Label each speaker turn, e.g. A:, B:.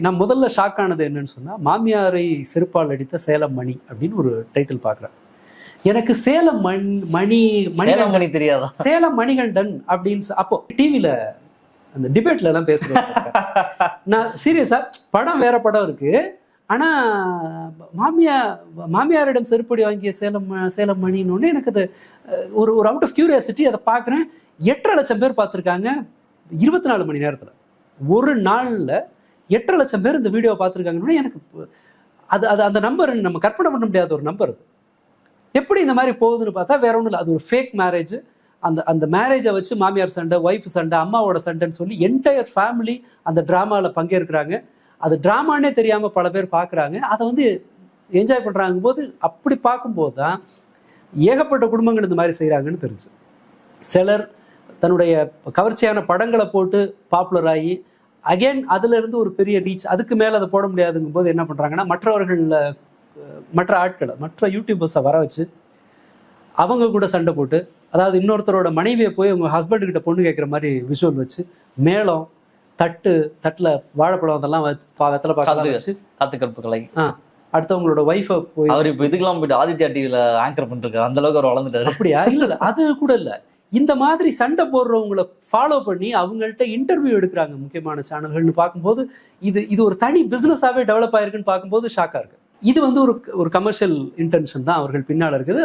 A: நான் முதல்ல ஷாக் ஆனது என்னன்னு சொன்னா, மாமியாரை செருப்பால் அடித்த சேலம் மணி அப்படின்னு ஒரு டைட்டில் பார்க்குறேன். எனக்கு சேலம்
B: மணி தெரியாதா?
A: சேலம் மணிகண்டன் அப்படின்னு அப்போ டிவியில அந்த டிபேட்ல எல்லாம் பேசுறேன். நான் சீரியஸா படம் வேற படம் இருக்கு. ஆனா மாமியாரிடம் செருப்படி வாங்கிய சேலம் மணின்னு எனக்கு அது ஒரு அவுட் ஆஃப் கியூரியாசிட்டி அதை பார்க்குறேன். 8.5 லட்சம் பேர் பார்த்துருக்காங்க 24 மணி நேரத்துல. ஒரு நாள்ல 8.5 லட்சம் பேர் இந்த வீடியோ பார்த்துருக்காங்கன்னு எனக்கு அது அந்த நம்பர் நம்ம கற்பனை பண்ண முடியாத ஒரு நம்பர். அது எப்படி இந்த மாதிரி போகுதுன்னு பார்த்தா வேற ஒன்றும் இல்லை, அது ஒரு ஃபேக் மேரேஜ். அந்த மேரேஜை வச்சு மாமியார் சண்டை, ஒய்ஃப் சண்டை, அம்மாவோட சண்டைன்னு சொல்லி என்டையர் ஃபேமிலி அந்த டிராமாவில் பங்கேற்கிறாங்க. அது டிராமானே தெரியாம பல பேர் பார்க்குறாங்க, அதை வந்து என்ஜாய் பண்றாங்க. போது அப்படி பார்க்கும்போது தான் ஏகப்பட்ட குடும்பங்கள் இந்த மாதிரி செய்கிறாங்கன்னு தெரிஞ்சு. சிலர் தன்னுடைய கவர்ச்சியான படங்களை போட்டு பாப்புலர் ஆகி அகெயின் அதுல இருந்து ஒரு பெரிய ரீச், அதுக்கு மேல அதை போட முடியாதுங்கும் போது என்ன பண்றாங்கன்னா மற்ற ஆட்களை, மற்ற யூடியூபர்ஸை வர வச்சு அவங்க கூட சண்டை போட்டு, அதாவது இன்னொருத்தரோட மனைவியை போய் உங்க ஹஸ்பண்ட் கிட்ட பொண்ணு கேட்குற மாதிரி விஷுவல் வச்சு, மேளம் தட்டுல வாழைப்பழம் அதெல்லாம் வச்சு வெத்தலை பார்க்கலாம் வச்சு
B: காத்துக்கற்பு கலை
A: அடுத்தவங்களோட ஒய்ஃபை போய்
B: அவர் இப்போ இதுக்கெல்லாம் போயிட்டு ஆதித்யா டிவில ஆங்கர் பண்ணிருக்காரு. அந்த அளவுக்கு அவர் வளர்ந்துட்டாரு.
A: அப்படியா? இல்ல அது கூட இல்ல, இந்த மாதிரி சண்டை போடுறவங்களை ஃபாலோ பண்ணி அவங்கள்ட்ட இன்டர்வியூ எடுக்கிறாங்க முக்கியமான சேனல்கள்னு பார்க்கும்போது இது ஒரு தனி பிசினஸாவே டெவலப் ஆயிருக்குன்னு பார்க்கும்போது ஷாக்கா இருக்கு. இது வந்து ஒரு கமர்ஷியல் இன்டென்ஷன் தான் அவர்கள் பின்னால இருக்குது.